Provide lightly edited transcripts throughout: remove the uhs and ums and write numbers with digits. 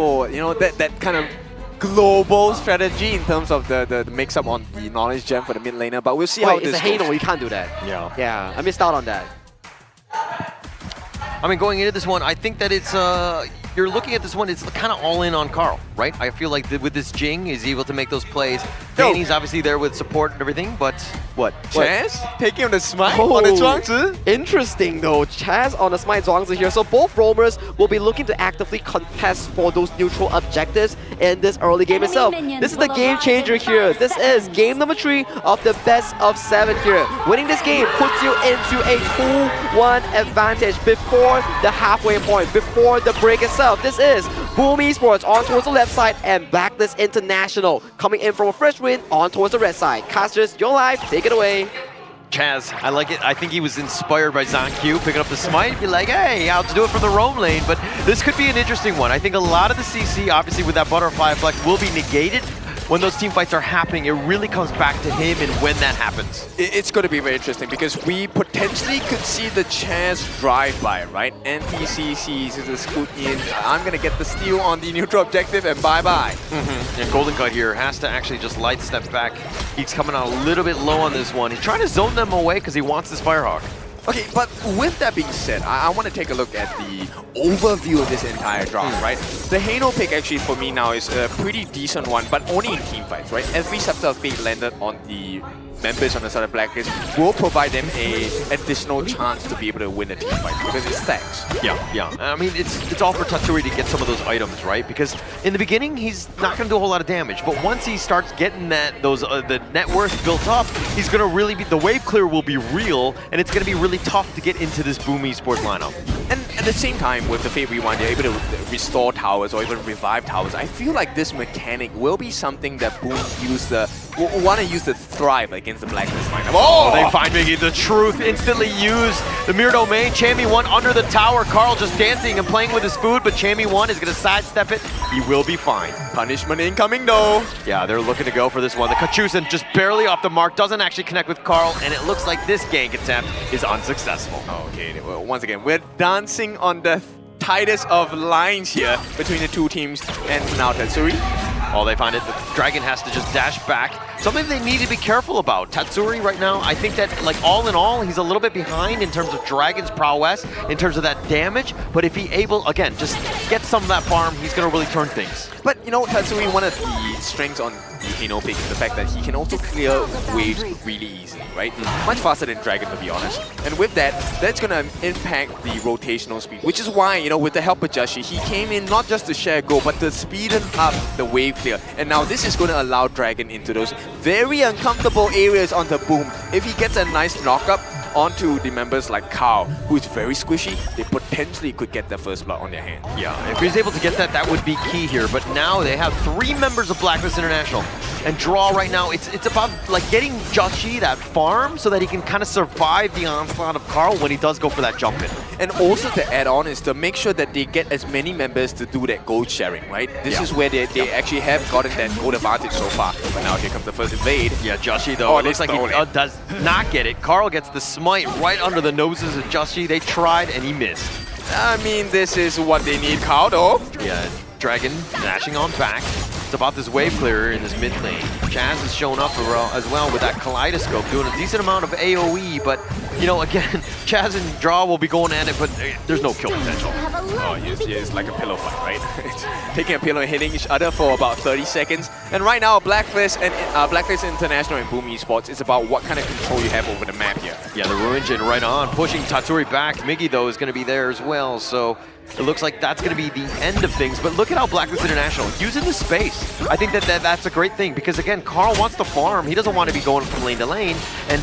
You know, that kind of global strategy in terms of the mix-up on the knowledge gem for the mid laner, but we'll see how this goes. It's a Halo, you can't do that. Yeah. Yeah, I missed out on that. I mean, going into this one, I think that it's you're looking at this one, it's kind of all in on Carl, right? I feel like with this Jing, he's able to make those plays. Danny's obviously there with support and everything, but what? Chaz taking on the smite on the Zhuangzi. Interesting though, Chaz on the smite Zhuangzi here. So both roamers will be looking to actively contest for those neutral objectives in this early game itself. This is the game changer here. This is game number 3 of the best of 7 here. Winning this game puts you into a 2-1 advantage before the halfway point, before the break itself. This is Boom Esports on towards the left side and Blacklist International coming in from a fresh win on towards the red side. Casters, your life, take it away. Chaz, I like it. I think he was inspired by ZonQ picking up the smite. Be like, hey, I'll do it from the roam lane. But this could be an interesting one. I think a lot of the CC, obviously with that butterfly effect, will be negated when those team fights are happening. It really comes back to him and when that happens. It's going to be very interesting because we potentially could see the Chaz drive-by, right? NPC sees the scoot in. I'm going to get the steal on the neutral objective and bye-bye. And Golden Cut here has to actually just light step back. He's coming out a little bit low on this one. He's trying to zone them away because he wants this Firehawk. Okay, but with that being said, I want to take a look at the overview of this entire draft, right? The Hano pick actually for me now is a pretty decent one, but only in team fights, right? Every Scepter of Fate landed on the members on the side of Blacklist will provide them a additional chance to be able to win a team fight because it stacks. Yeah. I mean, it's all for Tatsuri to get some of those items, right? Because in the beginning, he's not going to do a whole lot of damage, but once he starts getting the net worth built up, he's going to really be, the wave clear will be real, and it's going to be really tough to get into this Boom Esports lineup. And at the same time, with the Fate Rewind, they're able to restore towers or even revive towers. I feel like this mechanic will be something that Boom want to use to thrive against the Blacklist lineup. Oh, they find Miggy the truth. Instantly use the mirror domain. Chammy1 under the tower. Carl just dancing and playing with his food, but Chammy1 is going to sidestep it. He will be fine. Punishment incoming though. Yeah, they're looking to go for this one. The Kachusen just barely off the mark, doesn't actually connect with Carl, and it looks like this gank attempt is unsuccessful. Okay, well, once again, we're dancing on the tightest of lines here between the two teams, and now Tatsuri. Oh, they find it. The Dragon has to just dash back. Something they need to be careful about. Tatsuri right now, I think that, like, all in all, he's a little bit behind in terms of Dragon's prowess, in terms of that damage. But if he able, again, just get some of that farm, he's going to really turn things. But, you know, Tatsuri, one of the strengths on the Hano pick is the fact that he can also clear waves really easily, right? Much faster than Dragon, to be honest. And with that, that's going to impact the rotational speed, which is why, you know, with the help of Jashi, he came in not just to share goal, but to speeden up the wave clear. And now this is going to allow Dragon into those very uncomfortable areas on the Boom. If he gets a nice knock-up onto the members like Carl, who is very squishy, they potentially could get their first blood on their hand. Yeah, if he's able to get that, that would be key here. But now they have 3 members of Blacklist International. And Draw right now, it's about like getting Joshi that farm so that he can kind of survive the onslaught of Carl when he does go for that jump in. And also to add on is to make sure that they get as many members to do that gold sharing, right? This is where they actually have gotten that gold advantage so far. But now here comes the first invade. Yeah, Joshi though, it looks like he does not get it. Carl gets the smite right under the noses of Joshi. They tried and he missed. I mean, this is what they need, Carl, though. Yeah, Dragon dashing on back. It's about this wave clearer in this mid lane. Chaz has shown up as well with that kaleidoscope, doing a decent amount of AoE, but, you know, again, Chaz and Draw will be going at it, but there's no kill potential. Oh, yes, it's like a pillow fight, right? It's taking a pillow and hitting each other for about 30 seconds. And right now, Blacklist International and Boom Esports, it's about what kind of control you have over the map here. Yeah, the Ruinjin right on, pushing Tatsuri back. Miggy, though, is going to be there as well, so it looks like that's going to be the end of things. But look at how Blacklist International using the space. I think that's a great thing because, again, Carl wants to farm. He doesn't want to be going from lane to lane, and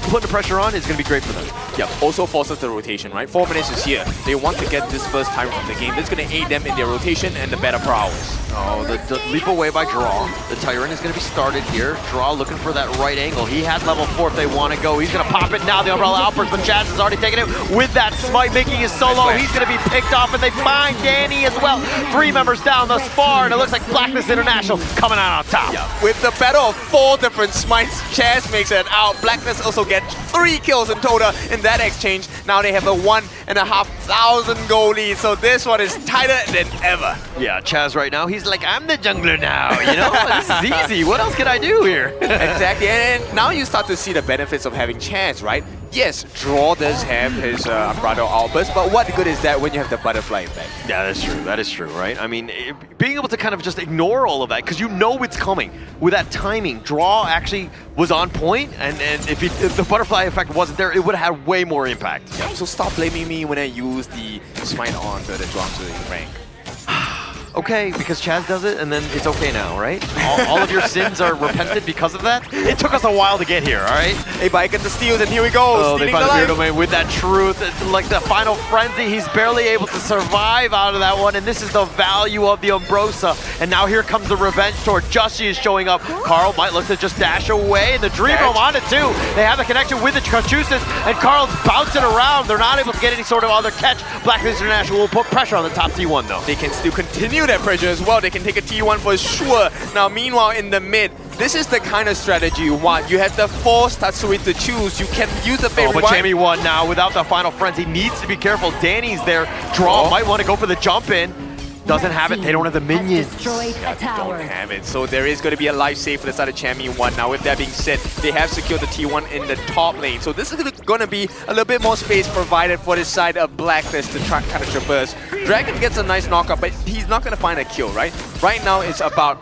putting the pressure on is going to be great for them. Yeah, also forces the rotation, right? 4 minutes is here. They want to get this first time from the game. That's going to aid them in their rotation and the better prowess. Oh, the leap away by Draw. The Tyrant is going to be started here. Draw looking for that right angle. He has level 4 if they want to go. He's going to pop it now. The Umbrella outburst, but Chaz has already taken it with that smite, making his solo. He's going to be picked off off, and they find Danny as well. 3 members down thus far, and it looks like Blacklist International coming out on top. Yeah. With the battle of 4 different smites, Chaz makes it out. Blacklist also get 3 kills in total in that exchange. Now they have a 1,500 goal lead, so this one is tighter than ever. Yeah, Chaz right now, he's like, I'm the jungler now, you know? This is easy. What else can I do here? Exactly, and now you start to see the benefits of having Chaz, right? Yes, Draw does have his Umbrado Albus, but what good is that when you have the butterfly effect? Yeah, that's true. That is true, right? I mean, being able to kind of just ignore all of that, because you know it's coming. With that timing, Draw actually was on point, and if the butterfly effect wasn't there, it would have had way more impact. Yeah, so stop blaming me when I use the Smite on the Zhuangzi rank. Okay, because Chaz does it, and then it's okay now, right? All of your sins are repented because of that? It took us a while to get here, all right? Hey, Bike gets the steals, and here we go. Oh, they found the Beard Domain with that truth. Like the final frenzy, he's barely able to survive out of that one, and this is the value of the Umbrosa. And now here comes the revenge sword. Justy is showing up. Carl might look to just dash away, and the Dream Roam on it too. They have the connection with the Conchusis, and Carl's bouncing around. They're not able to get any sort of other catch. Blacklist International will put pressure on the top T1 though. They can still continue that pressure as well. They can take a T1 for sure. Now, meanwhile, in the mid, this is the kind of strategy you want. You have to force Tatsui to choose. You can use the favorite. But Jamie won now without the final frenzy. Needs to be careful. Danny's there. Draw might want to go for the jump in. Doesn't have it. They don't have the minions. Yeah, they don't have it. So there is going to be a life save for the side of Champion 1. Now, with that being said, they have secured the T1 in the top lane. So this is going to be a little bit more space provided for this side of Blacklist to try kind of traverse. Dragon gets a nice knockup, but he's not going to find a kill, right? Right now, it's about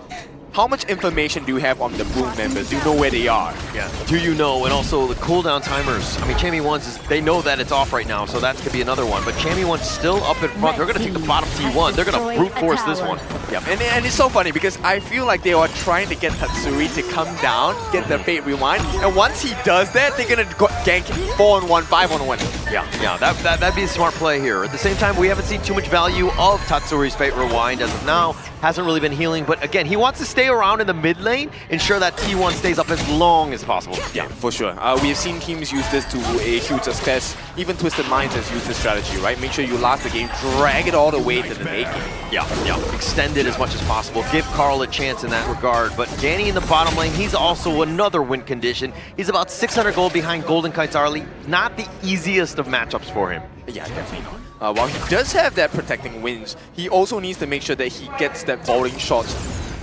how much information do you have on the Boom members? Do you know where they are? Yeah. Do you know? And also the cooldown timers. I mean, Chammy 1's, they know that it's off right now, so that could be another one. But Chammy 1's still up in front. They're going to take the bottom T1. They're going to brute force this one. Yeah, and it's so funny because I feel like they are trying to get Tatsui to come down, get the Fate Rewind, and once he does that, they're going to gank 4-on-1, 5-on-1. Yeah, that'd be a smart play here. At the same time, we haven't seen too much value of Tatsui's Fate Rewind as of now. Hasn't really been healing, but again, he wants to stay around in the mid lane, ensure that T1 stays up as long as possible. Yeah, for sure. We have seen teams use this to a huge success. Even Twisted Minds has used this strategy, right? Make sure you last the game, drag it all the way to the late game. Yeah. Extend it as much as possible. Give Carl a chance in that regard. But Danny in the bottom lane, he's also another win condition. He's about 600 gold behind Golden Kite's Arlie. Not the easiest of matchups for him. Yeah, definitely not. While he does have that protecting wings, he also needs to make sure that he gets that bowling shots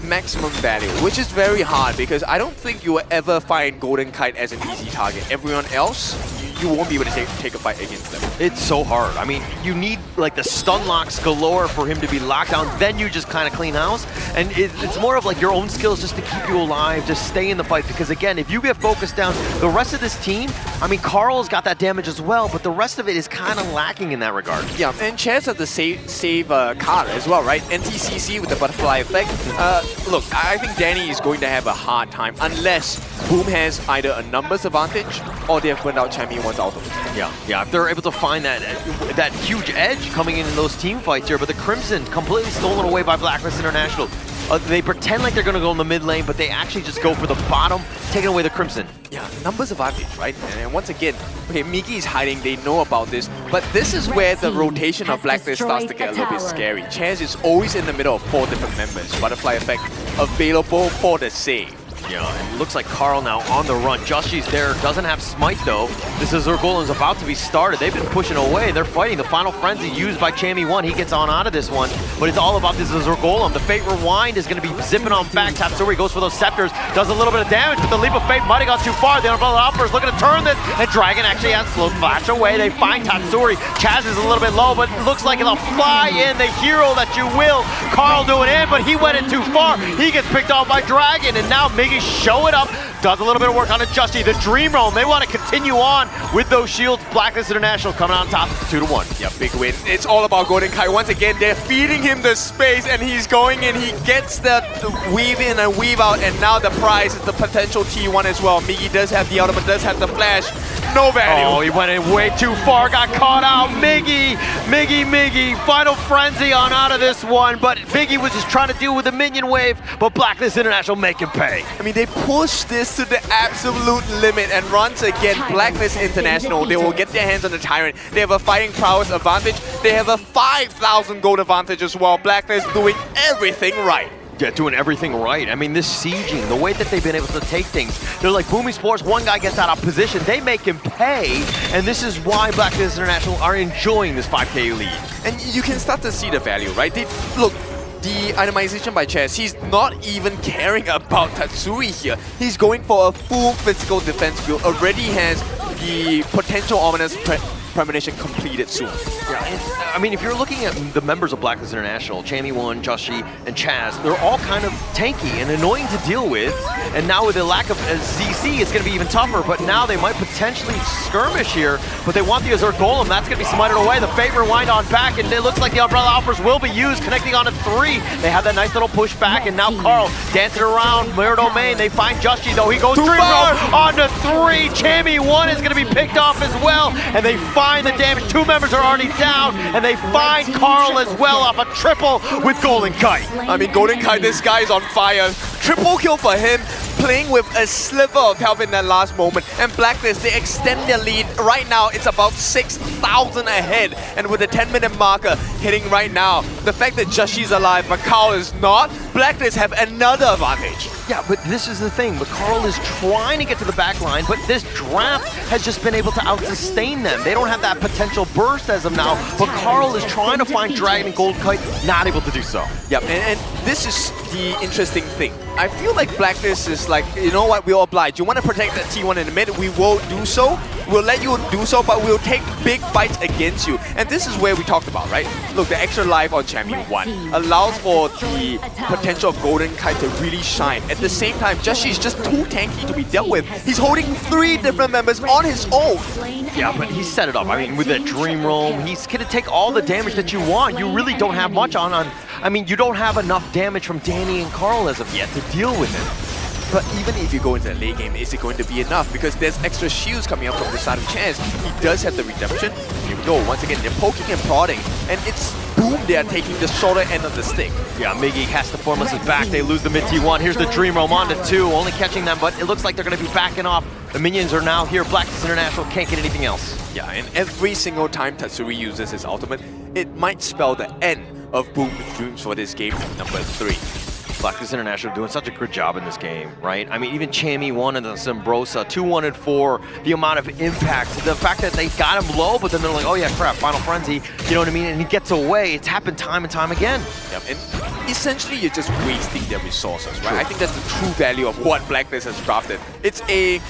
maximum value, which is very hard because I don't think you will ever find Golden Kite as an easy target. Everyone else, you won't be able to take a fight against them. It's so hard. I mean, you need like the stun locks galore for him to be locked down, then you just kind of clean house. And it's more of like your own skills just to keep you alive, just stay in the fight. Because again, if you get focused down, the rest of this team, I mean, Carl's got that damage as well, but the rest of it is kind of lacking in that regard. Yeah, and Chaz has the save card as well, right? NTCC with the butterfly effect. Look, I think Danny is going to have a hard time unless Boom has either a numbers advantage or they have burned out Champion 1's ultimate. Yeah, if they're able to find that huge edge coming in those team fights here, but the Crimson completely stolen away by Blacklist International. They pretend like they're going to go in the mid lane, but they actually just go for the bottom, taking away the Crimson. Yeah, numbers advantage, right? And once again, okay, Miki is hiding, they know about this, but this is where the rotation of Blacklist starts to get a little bit scary. Chaz is always in the middle of 4 different members. Butterfly effect available for the save. Yeah, and it looks like Carl now on the run. Jushi's there, doesn't have Smite though. This is Zergolem's about to be started. They've been pushing away. They're fighting. The final frenzy used by Chammy 1. He gets on out of this one, but it's all about this Zergolem. The Fate Rewind is going to be zipping on back. Tatsuri goes for those scepters, does a little bit of damage, but the Leap of Fate might have gone too far. The Umbrella Opera is looking to turn this, and Dragon actually has slow flash away. They find Tatsuri. Chaz is a little bit low, but it looks like it'll fly in. The hero that you will. Carl doing in, but he went in too far. He gets picked off by Dragon, and now Miggy show it up, does a little bit of work on it. Justy, the Dream Roam, they want to continue on with those shields. Blacklist International coming on top 2-1. Yeah, big win. It's all about Golden Kai. Once again, they're feeding him the space and he's going in. He gets the weave in and weave out, and now the prize is the potential T1 as well. Miggy does have the ultimate, does have the flash. No value. Oh, he went in way too far, got caught out. Miggy, final frenzy on out of this one, but Miggy was just trying to deal with the minion wave, but Blacklist International make him pay. mean, they push this to the absolute limit, and once again, Blacklist International, they will get their hands on the Tyrant. They have a fighting prowess advantage. They have a 5,000 gold advantage as well. Blacklist doing everything right. Yeah, doing everything right. I mean, this sieging, the way that they've been able to take things, they're like Boom Esports, one guy gets out of position, they make him pay, and this is why Blacklist International are enjoying this 5K lead. And you can start to see the value, right? Look, the itemization by Chess, he's not even caring about Tatsuri here. He's going for a full physical defense build, already has the potential ominous premonition completed soon. Yeah, and, I mean, if you're looking at the members of Blacklist International, Chammy1, Joshi, and Chaz, they're all kind of tanky and annoying to deal with. And now with the lack of ZC, it's going to be even tougher. But now they might potentially skirmish here. But they want the Azure Golem. That's going to be smited away. The favor wind on back, and it looks like the Umbrella offers will be used, connecting on a 3. They have that nice little push back, and now Carl dancing around Mirror Domain. They find Joshi, though. He goes Dream Roll on the 3. Chammy1 is going to be picked off as well, and they find the damage. 2 members are already down, and they find Carl as well off a triple with Golden Kite. I mean, Golden Kite, this guy is on fire. Triple kill for him, playing with a sliver of health in that last moment. And Blacklist, they extend their lead. Right now, it's about 6,000 ahead. And with the 10-minute marker hitting right now, the fact that Joshi's alive, but Carl is not, Blacklist have another advantage. Yeah, but this is the thing. But Carl is trying to get to the back line, but this draft has just been able to out-sustain them. They don't have that potential burst as of now, but Carl is trying to find Dragon and Gold Kite, not able to do so. Yep, and this is the interesting thing. I feel like Blacklist is like, you know what, we'll oblige. You want to protect that T1 in the mid, we will do so. We'll let you do so, but we'll take big fights against you. And this is where we talked about, right? Look, the extra life on Champion 1 allows for the potential of Golden Kite to really shine. At the same time, Joshi is just too tanky to be dealt with. He's holding 3 different members on his own. Yeah, but he set it up. I mean, with that Dream Roam, he's going to take all the damage that you want. You really don't have much on. I mean, you don't have enough damage from Danny and Carl as of yet to deal with him. But even if you go into the late game, is it going to be enough? Because there's extra shields coming up from the side of Chance. He does have the redemption. Here we go. Once again, they're poking and prodding. And it's Boom, they are taking the shorter end of the stick. Yeah, Miggy has the Formless's back. They lose the mid T1. Here's the Dream Roam on to 2, only catching them, but it looks like they're going to be backing off. The minions are now here. Blacklist International can't get anything else. Yeah, and every single time Tatsuri uses his ultimate, it might spell the end of Boom's dreams for this game number 3. Blacklist International doing such a good job in this game, right? I mean, even Chammy1 and the Zambrosa, 2-1-4, the amount of impact, the fact that they got him low, but then they're like, oh yeah, crap, Final Frenzy, you know what I mean? And he gets away. It's happened time and time again. Yep, and essentially you're just wasting their resources, right? True. I think that's the true value of what Blacklist has drafted. It's a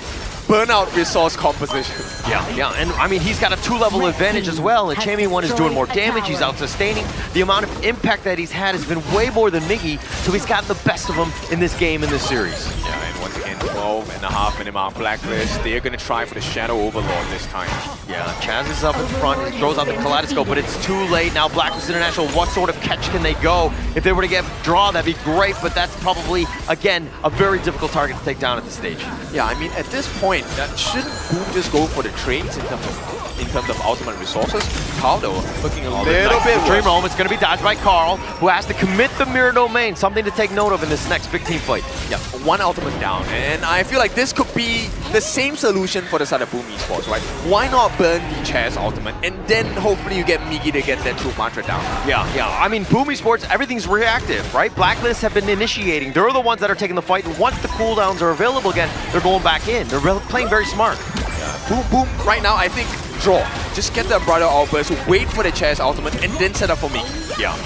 burnout resource composition. Yeah, and I mean, he's got a 2-level advantage as well, and Chammy1 is doing more damage, he's out-sustaining. The amount of impact that he's had has been way more than Miggy, so he's gotten the best of him in this game, in this series. Yeah, and once again, 12.5-minute mark Blacklist. They're going to try for the Shadow Overlord this time. Yeah, Chaz is up in front, he throws out the Kaleidoscope, but it's too late. Now Blacklist International, what sort of catch can they go? If they were to get draw, that'd be great, but that's probably, again, a very difficult target to take down at this stage. Yeah, I mean, at this point, shouldn't Boom just go for the trades in terms of ultimate resources? Carl, though, looking a little bit worse. Dream Roam, it's going to be dodged by Carl, who has to commit the Mirror Domain, something to take note of in this next big team fight. Yeah, 1 ultimate down, and I feel like this could be the same solution for the side of Boom Esports, right? Why not burn the Chaz ultimate, and then hopefully you get Miggy to get that true mantra down? Yeah, I mean, Boom Esports, everything's reactive, right? Blacklist have been initiating. They're the ones that are taking the fight, and once the cooldowns are available again, they're going back in. They're playing very smart. Yeah. Boom, right now, I think draw. Just get the Umbrella Outburst, wait for the Chaz ultimate, and then set up for me. Yeah.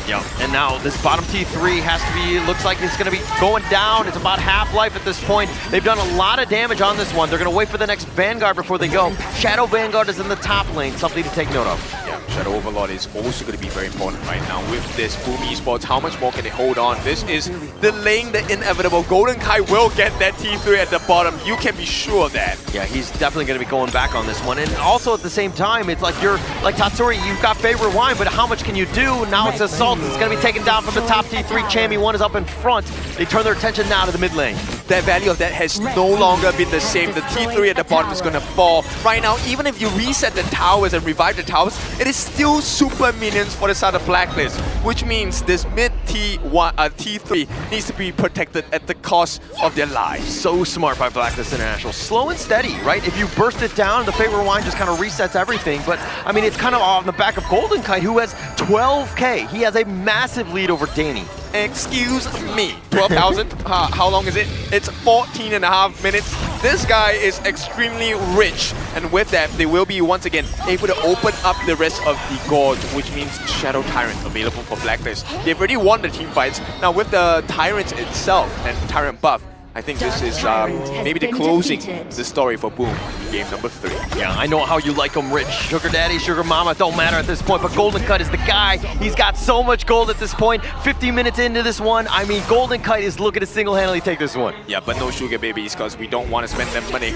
And now this bottom T3 has to be, looks like it's going to be going down. It's about half-life at this point. They've done a lot of damage on this one. They're going to wait for the next Vanguard before they go. Shadow Vanguard is in the top lane, something to take note of. Yeah, Shadow Overlord is also going to be very important right now with this Boom Esports. How much more can they hold on? This is delaying the inevitable. Golden Kai will get that T3 at the bottom. You can be sure of that. Yeah, he's definitely going to be going back on this one. And also at the same time, it's like you're, like Tatsuri, you've got favorite wine, but how much can you do? Now it's Assault. It's going to be taken down from the top T3. Chammy1 is up in front. They turn their attention now to the mid lane. that value of that has no longer been the same. The T3 at the bottom is going to fall. Right now, even if you reset the towers and revive the towers, it is still super minions for the side of Blacklist, which means this mid T3 needs to be protected at the cost of their lives. So smart by Blacklist International. Slow and steady, right? If you burst it down, the Fate Rewind just kind of resets everything. But, I mean, it's kind of on the back of Golden Kite, who has 12K. He has a massive lead over Danny. Excuse me, 12,000? How long is it? It's 14.5 minutes. This guy is extremely rich, and with that, they will be once again able to open up the rest of the Gorge, which means Shadow Tyrant available for Blacklist. They've already won the team fights. Now with the Tyrant itself and Tyrant buff, I think this is maybe the closing the story for Boom in game number 3. Yeah, I know how you like him, Rich. Sugar Daddy, Sugar Mama, don't matter at this point, but Golden Kite is the guy. He's got so much gold at this point. 50 minutes into this one, I mean, Golden Kite is looking to single-handedly take this one. Yeah, but no sugar babies, because we don't want to spend them money.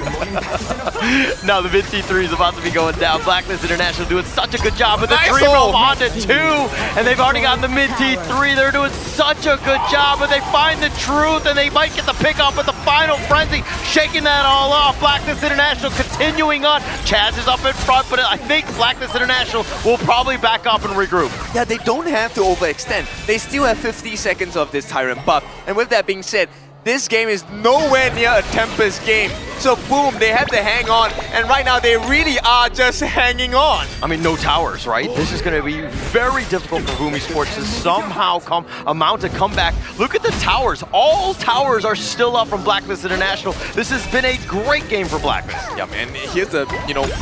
Now the mid T3 is about to be going down. Blacklist International doing such a good job with the Nice Dream roll. Realm onto 2, and they've already gotten the mid T3. They're doing such a good job, but they find the truth, and they might get the pick off with the final frenzy, shaking that all off. Blacklist International continuing on. Chaz is up in front, but I think Blacklist International will probably back up and regroup. Yeah, they don't have to overextend. They still have 50 seconds of this Tyrant buff. And with that being said, this game is nowhere near a Tempest game. So Boom, they have to hang on. And right now, they really are just hanging on. I mean, no towers, right? This is going to be very difficult for Boom Esports to somehow mount a comeback. Look at the towers. All towers are still up from Blacklist International. This has been a great game for Blacklist. Yeah, man. Here's the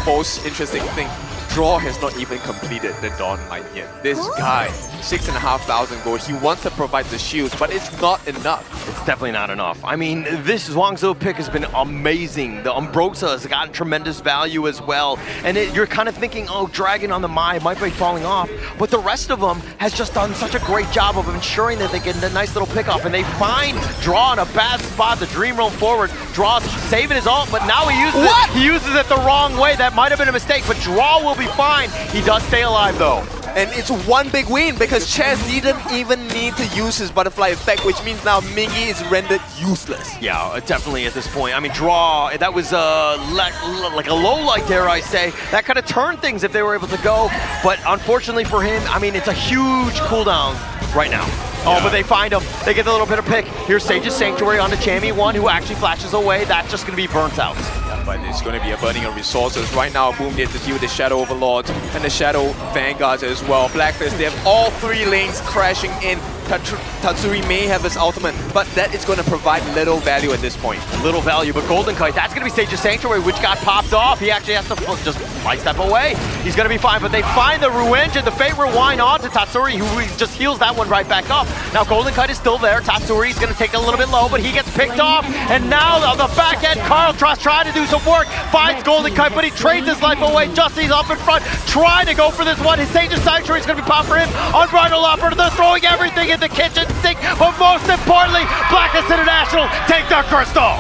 most interesting thing. Draw has not even completed the Dawn Light yet. This guy, 6,500 gold, he wants to provide the shields, but it's not enough. It's definitely not enough. I mean, this Zhuangzi pick has been amazing. The Umbrosa has gotten tremendous value as well. And you're kind of thinking, oh, Dragon on the Mai might be falling off. But the rest of them has just done such a great job of ensuring that they get a nice little pick off. And they find Draw in a bad spot. The Dream Realm forward. Draw's saving his ult, but now he uses it. He uses it the wrong way. That might have been a mistake, but Draw will be fine. He does stay alive though. And it's one big win because Chaz didn't even need to use his butterfly effect, which means now Miggy is rendered useless. Yeah, definitely at this point. I mean, Draw, that was like a low light, dare I say. That could have turned things if they were able to go. But unfortunately for him, I mean, it's a huge cooldown right now. Oh, but they find him. They get a little bit of pick. Here's Sage's Sanctuary on the Chammy one, who actually flashes away. That's just going to be burnt out. Yeah, but it's going to be a burning of resources. Right now, Boom, they have to deal with the Shadow Overlords and the Shadow Vanguards as well. Blacklist, they have all 3 lanes crashing in. Tatsuri may have his ultimate, but that is going to provide little value at this point. Little value, but Golden Kite, that's going to be Sage's Sanctuary, which got popped off. He actually has to just step away. He's going to be fine, but they find the Ruinge and the Fate Rewind onto Tatsuri, who just heals that one right back up. Now Golden Kite is still there. Tatsuri's going to take a little bit low, but he gets picked off. And now on the back end, Carl trying to do some work, finds Golden Kite, but he trades his life away. Justy's up in front, trying to go for this one. His Sage's Sanctuary is going to be popped for him. Unbridled Operator, they're throwing everything in the kitchen sink, but most importantly, Blacklist International take their crystal.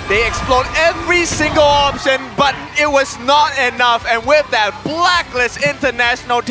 They explored every single option, but it was not enough. And with that, Blacklist International